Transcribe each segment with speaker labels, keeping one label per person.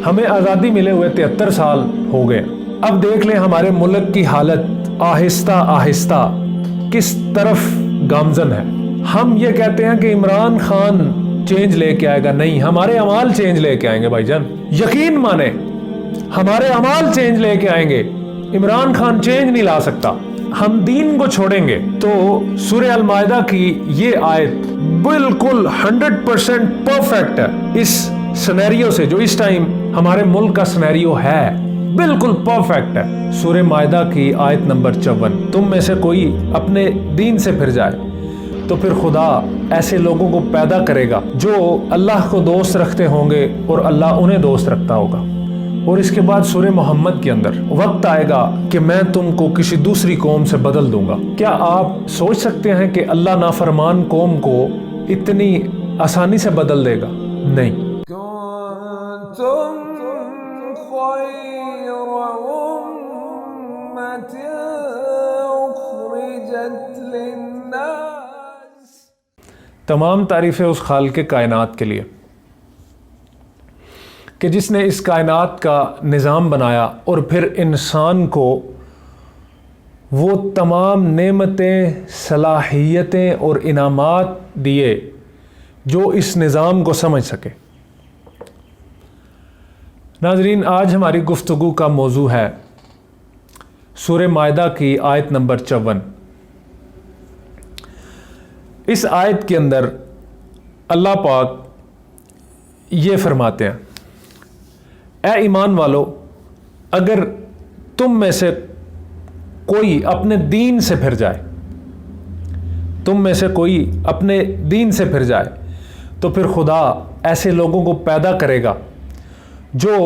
Speaker 1: ہمیں آزادی ملے ہوئے 73 سال ہو گئے. اب دیکھ لیں ہمارے ملک کی حالت آہستہ آہستہ کس طرف گامزن ہے. ہم یہ کہتے ہیں کہ عمران خان چینج لے کے آئے گا. نہیں، ہمارے اعمال چینج لے کے آئیں گے بھائی جان. یقین مانیں، ہمارے اعمال چینج لے کے آئیں گے. عمران خان چینج نہیں لا سکتا. ہم دین کو چھوڑیں گے. تو سورہ المائدہ کی یہ آیت بالکل 100% پرفیکٹ ہے اس سینیریو سے جو اس ٹائم ہمارے ملک کا سینیریو ہے. بالکل پرفیکٹ ہے. سورہ مائدہ کی آیت نمبر 54، تم میں سے کوئی اپنے دین سے پھر جائے تو پھر خدا ایسے لوگوں کو پیدا کرے گا جو اللہ کو دوست رکھتے ہوں گے اور اللہ انہیں دوست رکھتا ہوگا. اور اس کے بعد سورہ محمد کے اندر وقت آئے گا کہ میں تم کو کسی دوسری قوم سے بدل دوں گا. کیا آپ سوچ سکتے ہیں کہ اللہ نافرمان قوم کو اتنی آسانی سے بدل دے گا؟ نہیں. تمام تعریفیں اس خالق کائنات کے لیے کہ جس نے اس کائنات کا نظام بنایا اور پھر انسان کو وہ تمام نعمتیں، صلاحیتیں اور انعامات دیے جو اس نظام کو سمجھ سکے. ناظرین، آج ہماری گفتگو کا موضوع ہے سورہ مائدہ کی آیت نمبر 54. اس آیت کے اندر اللہ پاک یہ فرماتے ہیں، اے ایمان والو، اگر تم میں سے کوئی اپنے دین سے پھر جائے، تم میں سے کوئی اپنے دین سے پھر جائے تو پھر خدا ایسے لوگوں کو پیدا کرے گا جو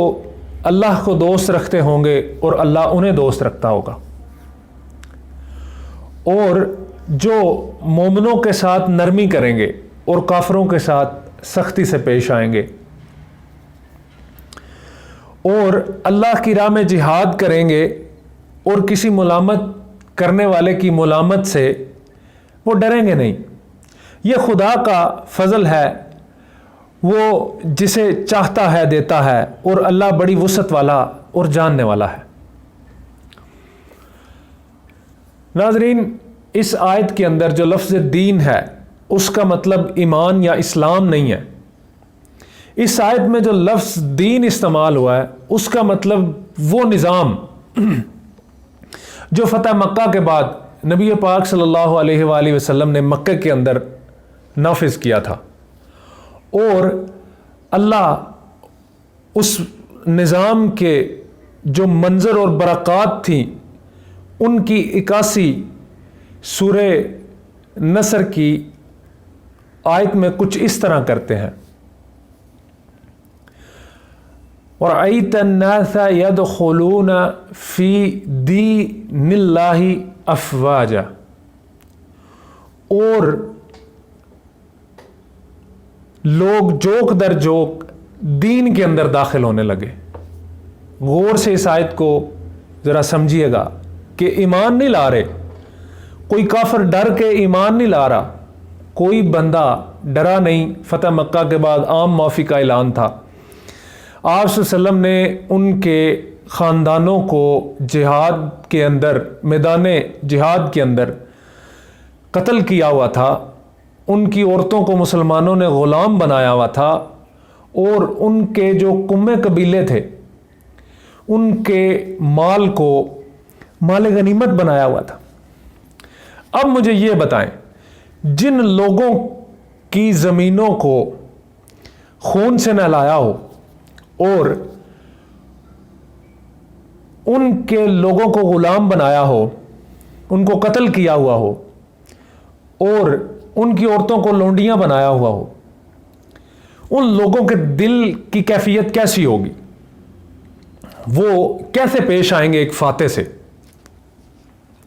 Speaker 1: اللہ کو دوست رکھتے ہوں گے اور اللہ انہیں دوست رکھتا ہوگا، اور جو مومنوں کے ساتھ نرمی کریں گے اور کافروں کے ساتھ سختی سے پیش آئیں گے، اور اللہ کی راہ میں جہاد کریں گے اور کسی ملامت کرنے والے کی ملامت سے وہ ڈریں گے نہیں. یہ خدا کا فضل ہے، وہ جسے چاہتا ہے دیتا ہے، اور اللہ بڑی وسعت والا اور جاننے والا ہے. ناظرین، اس آیت کے اندر جو لفظ دین ہے اس کا مطلب ایمان یا اسلام نہیں ہے. اس آیت میں جو لفظ دین استعمال ہوا ہے اس کا مطلب وہ نظام جو فتح مکہ کے بعد نبی پاک صلی اللہ علیہ وآلہ وسلم نے مکہ کے اندر نافذ کیا تھا، اور اللہ اس نظام کے جو منظر اور برکات تھیں ان کی عکاسی سورہ نصر کی آیت میں کچھ اس طرح کرتے ہیں، وَرَأَيْتَ النَّاسَ يَدْخُلُونَ فِي دِينِ اللَّهِ أَفْوَاجًا، اور لوگ جوک در جوک دین کے اندر داخل ہونے لگے. غور سے اس آیت کو ذرا سمجھیے گا کہ ایمان نہیں لا رہے، کوئی کافر ڈر کے ایمان نہیں لا رہا، کوئی بندہ ڈرا نہیں. فتح مکہ کے بعد عام معافی کا اعلان تھا. آپ صلی اللہ علیہ وسلم نے ان کے خاندانوں کو جہاد کے اندر، میدان جہاد کے اندر قتل کیا ہوا تھا. ان کی عورتوں کو مسلمانوں نے غلام بنایا ہوا تھا، اور ان کے جو قمے قبیلے تھے ان کے مال کو مال غنیمت بنایا ہوا تھا. اب مجھے یہ بتائیں، جن لوگوں کی زمینوں کو خون سے نہلایا ہو اور ان کے لوگوں کو غلام بنایا ہو، ان کو قتل کیا ہوا ہو، اور ان کی عورتوں کو لونڈیاں بنایا ہوا ہو، ان لوگوں کے دل کی کیفیت کیسی ہوگی؟ وہ کیسے پیش آئیں گے ایک فاتح سے؟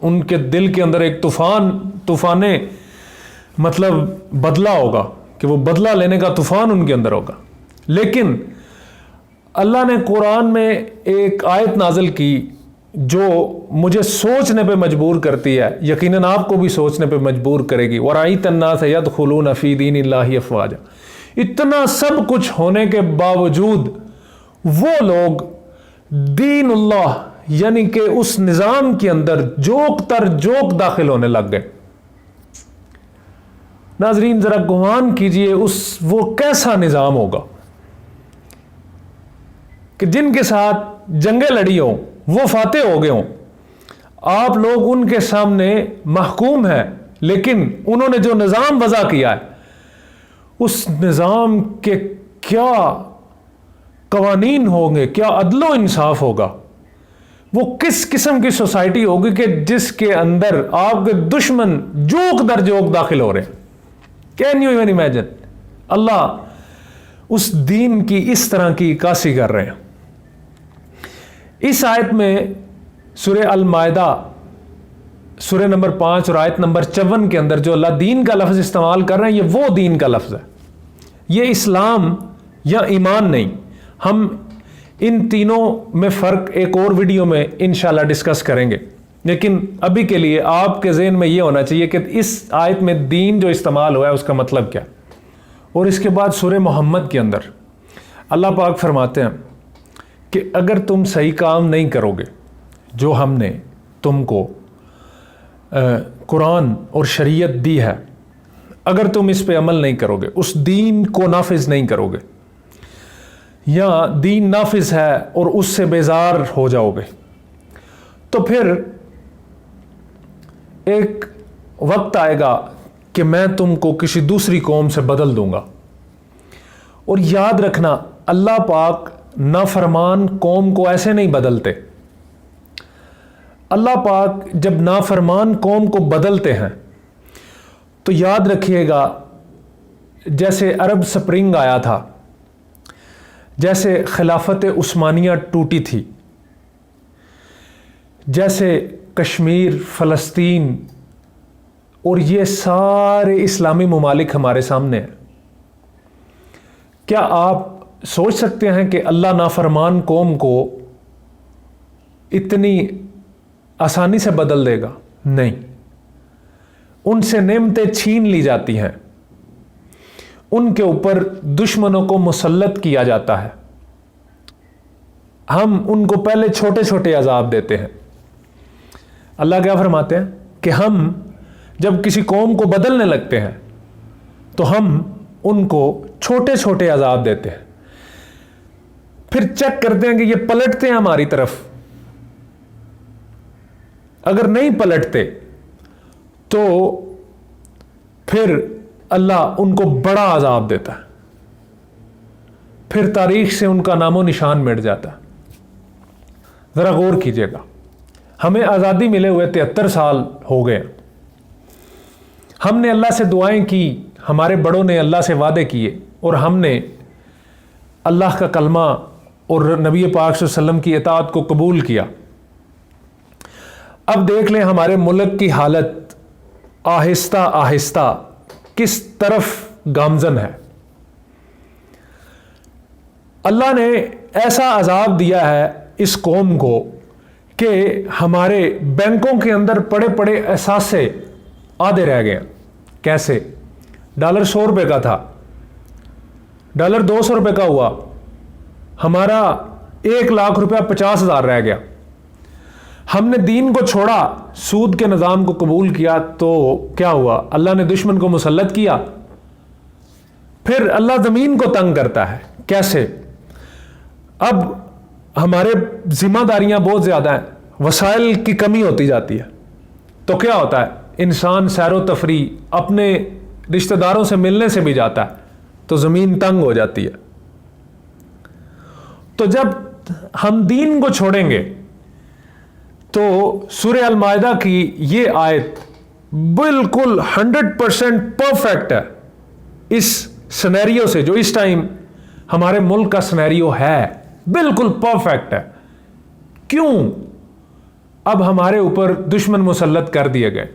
Speaker 1: ان کے دل کے اندر ایک طوفان مطلب بدلہ ہوگا کہ وہ بدلہ لینے کا طوفان ان کے اندر ہوگا. لیکن اللہ نے قرآن میں ایک آیت نازل کی جو مجھے سوچنے پہ مجبور کرتی ہے، یقیناً آپ کو بھی سوچنے پہ مجبور کرے گی. وَرَأَيْتَ النَّاسَ يَدْخُلُونَ فِي دِينِ اللَّهِ أَفْوَاجًا. اتنا سب کچھ ہونے کے باوجود وہ لوگ دین اللہ یعنی کہ اس نظام کے اندر جوک تر جوک داخل ہونے لگ گئے. ناظرین ذرا گمان کیجئے وہ کیسا نظام ہوگا کہ جن کے ساتھ جنگیں لڑی ہوں وہ فاتح ہو گئے ہوں, آپ لوگ ان کے سامنے محکوم ہیں, لیکن انہوں نے جو نظام وضع کیا ہے اس نظام کے کیا قوانین ہوں گے, کیا عدل و انصاف ہوگا, وہ کس قسم کی سوسائٹی ہوگی کہ جس کے اندر آپ کے دشمن جوک در جوک داخل ہو رہے ہیں. Can you even imagine? اللہ اس دین کی اس طرح کی عکاسی کر رہے ہیں. اس آیت میں سورہ المائدہ سورہ نمبر 5 اور آیت نمبر 54 کے اندر جو اللہ دین کا لفظ استعمال کر رہے ہیں یہ وہ دین کا لفظ ہے, یہ اسلام یا ایمان نہیں. ہم ان تینوں میں فرق ایک اور ویڈیو میں انشاءاللہ ڈسکس کریں گے, لیکن ابھی کے لیے آپ کے ذہن میں یہ ہونا چاہیے کہ اس آیت میں دین جو استعمال ہوا ہے اس کا مطلب کیا. اور اس کے بعد سورہ محمد کے اندر اللہ پاک فرماتے ہیں کہ اگر تم صحیح کام نہیں کرو گے جو ہم نے تم کو قرآن اور شریعت دی ہے, اگر تم اس پہ عمل نہیں کرو گے, اس دین کو نافذ نہیں کرو گے, یا دین نافذ ہے اور اس سے بیزار ہو جاؤ گے, تو پھر ایک وقت آئے گا کہ میں تم کو کسی دوسری قوم سے بدل دوں گا. اور یاد رکھنا اللہ پاک نافرمان قوم کو ایسے نہیں بدلتے. اللہ پاک جب نافرمان قوم کو بدلتے ہیں تو یاد رکھیے گا جیسے عرب سپرنگ آیا تھا, جیسے خلافت عثمانیہ ٹوٹی تھی, جیسے کشمیر, فلسطین اور یہ سارے اسلامی ممالک ہمارے سامنے ہیں. کیا آپ سوچ سکتے ہیں کہ اللہ نافرمان قوم کو اتنی آسانی سے بدل دے گا؟ نہیں. ان سے نعمتیں چھین لی جاتی ہیں, ان کے اوپر دشمنوں کو مسلط کیا جاتا ہے. ہم ان کو پہلے چھوٹے چھوٹے عذاب دیتے ہیں. اللہ کیا فرماتے ہیں کہ ہم جب کسی قوم کو بدلنے لگتے ہیں تو ہم ان کو چھوٹے چھوٹے عذاب دیتے ہیں, پھر چیک کرتے ہیں کہ یہ پلٹتے ہیں ہماری طرف. اگر نہیں پلٹتے تو پھر اللہ ان کو بڑا عذاب دیتا ہے, پھر تاریخ سے ان کا نام و نشان مٹ جاتا ہے. ذرا غور کیجئے گا, ہمیں آزادی ملے ہوئے 73 سال ہو گئے. ہم نے اللہ سے دعائیں کی, ہمارے بڑوں نے اللہ سے وعدے کیے, اور ہم نے اللہ کا کلمہ اور نبی پاک صلی اللہ علیہ وسلم کی اطاعت کو قبول کیا. اب دیکھ لیں ہمارے ملک کی حالت آہستہ آہستہ کس طرف گامزن ہے. اللہ نے ایسا عذاب دیا ہے اس قوم کو کہ ہمارے بینکوں کے اندر پڑے پڑے اثاثے آدھے رہ گئے. کیسے؟ ڈالر 100 روپے کا تھا, ڈالر 200 روپے کا ہوا, ہمارا 1 لاکھ روپیہ 50,000 رہ گیا. ہم نے دین کو چھوڑا, سود کے نظام کو قبول کیا, تو کیا ہوا؟ اللہ نے دشمن کو مسلط کیا. پھر اللہ زمین کو تنگ کرتا ہے. کیسے؟ اب ہمارے ذمہ داریاں بہت زیادہ ہیں, وسائل کی کمی ہوتی جاتی ہے, تو کیا ہوتا ہے؟ انسان سیر و تفریح اپنے رشتہ داروں سے ملنے سے بھی جاتا ہے, تو زمین تنگ ہو جاتی ہے. تو جب ہم دین کو چھوڑیں گے تو سورہ المائدہ کی یہ آیت بالکل 100% پرفیکٹ ہے اس سینیریو سے, جو اس ٹائم ہمارے ملک کا سینیریو ہے, بالکل پرفیکٹ ہے. کیوں؟ اب ہمارے اوپر دشمن مسلط کر دیے گئے,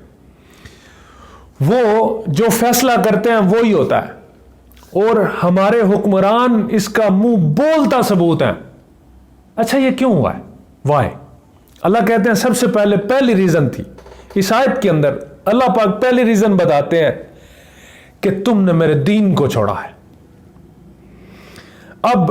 Speaker 1: وہ جو فیصلہ کرتے ہیں وہی ہوتا ہے, اور ہمارے حکمران اس کا منہ بولتا ثبوت ہیں. اچھا یہ کیوں ہوا ہے؟ وائی؟ اللہ کہتے ہیں سب سے پہلی ریزن تھی اس آیت کے اندر. اللہ پاک پہلی ریزن بتاتے ہیں کہ تم نے میرے دین کو چھوڑا ہے. اب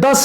Speaker 1: 10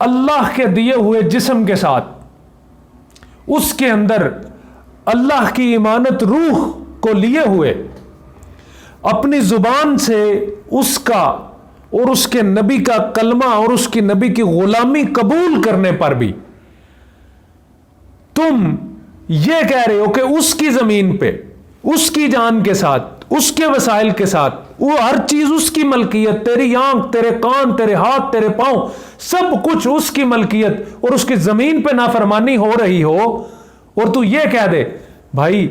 Speaker 1: اللہ کے دیے ہوئے جسم کے ساتھ اس کے اندر اللہ کی امانت روح کو لیے ہوئے اپنی زبان سے اس کا اور اس کے نبی کا کلمہ اور اس کی نبی کی غلامی قبول کرنے پر بھی تم یہ کہہ رہے ہو کہ اس کی زمین پہ اس کی جان کے ساتھ اس کے وسائل کے ساتھ وہ ہر چیز اس کی ملکیت، تیری آنکھ، تیرے کان، تیرے ہاتھ، تیرے پاؤں، سب کچھ اس کی ملکیت اور اس کی زمین پہ نافرمانی ہو رہی ہو اور تو یہ کہہ دے بھائی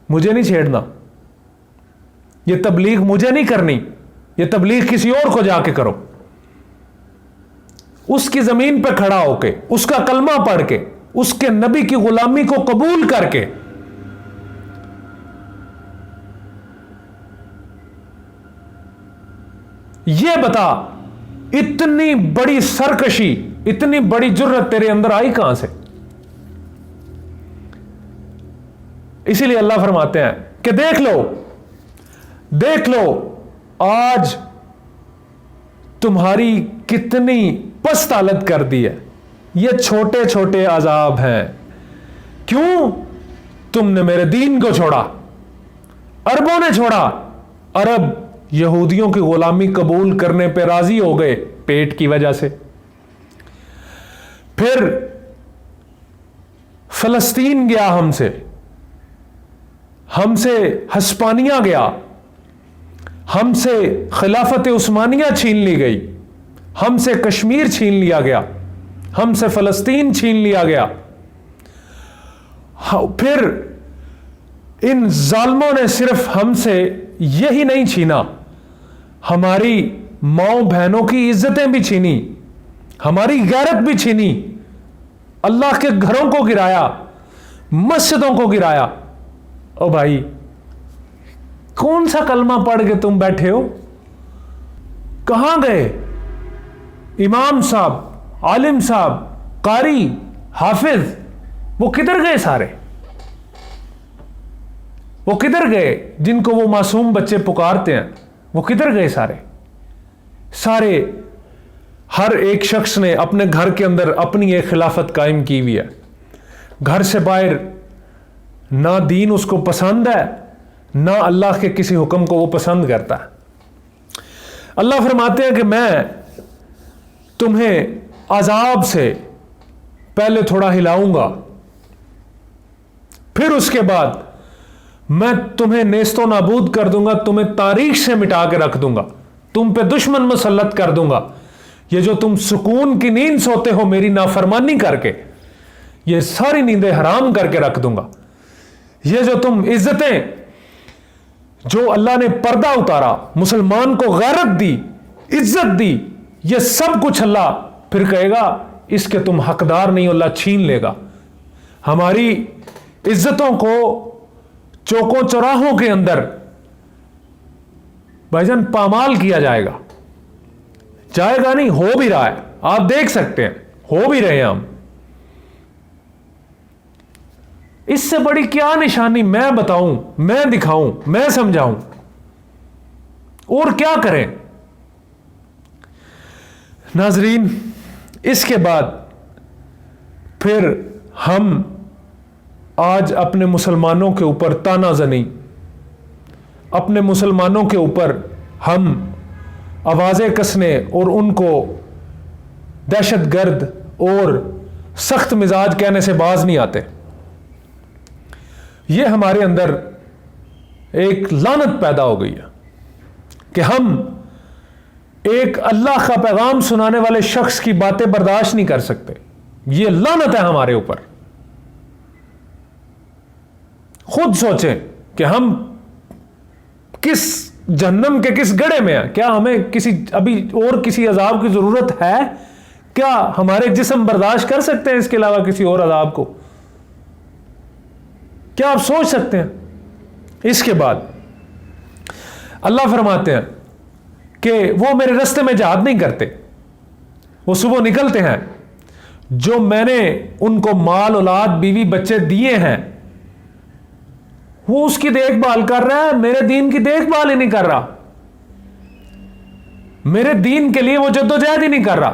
Speaker 1: مجھے نہیں چھیڑنا، یہ تبلیغ مجھے نہیں کرنی، یہ تبلیغ کسی اور کو جا کے کرو، اس کی زمین پہ کھڑا ہو کے اس کا کلمہ پڑھ کے اس کے نبی کی غلامی کو قبول کر کے یہ بتا اتنی بڑی سرکشی، اتنی بڑی جرت تیرے اندر آئی کہاں سے؟ اسی لیے اللہ فرماتے ہیں کہ دیکھ لو آج تمہاری کتنی پست حالت کر دی ہے، یہ چھوٹے چھوٹے عذاب ہیں، کیوں؟ تم نے میرے دین کو چھوڑا، عربوں نے چھوڑا، عرب یہودیوں کی غلامی قبول کرنے پہ راضی ہو گئے پیٹ کی وجہ سے، پھر فلسطین گیا ہم سے ہسپانیہ گیا، ہم سے خلافت عثمانیہ چھین لی گئی، ہم سے کشمیر چھین لیا گیا، ہم سے فلسطین چھین لیا گیا، پھر ان ظالموں نے صرف ہم سے یہی نہیں چھینا، ہماری ماؤں بہنوں کی عزتیں بھی چھینی، ہماری غیرت بھی چھینی، اللہ کے گھروں کو گرایا، مسجدوں کو گرایا۔ او بھائی کون سا کلمہ پڑھ کے تم بیٹھے ہو؟ کہاں گئے امام صاحب، عالم صاحب، قاری، حافظ؟ وہ کدھر گئے سارے؟ وہ کدھر گئے جن کو وہ معصوم بچے پکارتے ہیں؟ وہ کدھر گئے سارے ہر ایک شخص نے اپنے گھر کے اندر اپنی ایک خلافت قائم کی ہوئی ہے، گھر سے باہر نہ دین اس کو پسند ہے نہ اللہ کے کسی حکم کو وہ پسند کرتا ہے۔ اللہ فرماتے ہیں کہ میں تمہیں عذاب سے پہلے تھوڑا ہلاؤں گا، پھر اس کے بعد میں تمہیں نیست و نابود کر دوں گا، تمہیں تاریخ سے مٹا کے رکھ دوں گا، تم پہ دشمن مسلط کر دوں گا۔ یہ جو تم سکون کی نیند سوتے ہو میری نافرمانی کر کے، یہ ساری نیندیں حرام کر کے رکھ دوں گا۔ یہ جو تم عزتیں، جو اللہ نے پردہ اتارا، مسلمان کو غیرت دی، عزت دی، یہ سب کچھ اللہ پھر کہے گا اس کے تم حقدار نہیں ہو، اللہ چھین لے گا۔ ہماری عزتوں کو چوکوں چوراہوں کے اندر بھائی جان پامال کیا جائے گا نہیں، ہو بھی رہا ہے، آپ دیکھ سکتے ہیں، ہو بھی رہے ہیں ہم۔ اس سے بڑی کیا نشانی میں بتاؤں، میں دکھاؤں، میں سمجھاؤں، اور کیا کریں؟ ناظرین اس کے بعد پھر ہم آج اپنے مسلمانوں کے اوپر تانا زنی، اپنے مسلمانوں کے اوپر ہم آوازیں کسنے اور ان کو دہشت گرد اور سخت مزاج کہنے سے باز نہیں آتے۔ یہ ہمارے اندر ایک لعنت پیدا ہو گئی ہے کہ ہم ایک اللہ کا پیغام سنانے والے شخص کی باتیں برداشت نہیں کر سکتے۔ یہ لعنت ہے ہمارے اوپر۔ خود سوچیں کہ ہم کس جہنم کے کس گڑھے میں ہیں؟ کیا ہمیں ابھی اور کسی عذاب کی ضرورت ہے؟ کیا ہمارے جسم برداشت کر سکتے ہیں اس کے علاوہ کسی اور عذاب کو؟ کیا آپ سوچ سکتے ہیں؟ اس کے بعد اللہ فرماتے ہیں کہ وہ میرے راستے میں جہاد نہیں کرتے، وہ صبح نکلتے ہیں، جو میں نے ان کو مال اولاد بیوی بچے دیے ہیں وہ اس کی دیکھ بھال کر رہا ہے، میرے دین کی دیکھ بھال ہی نہیں کر رہا، میرے دین کے لیے وہ جدوجہد ہی نہیں کر رہا۔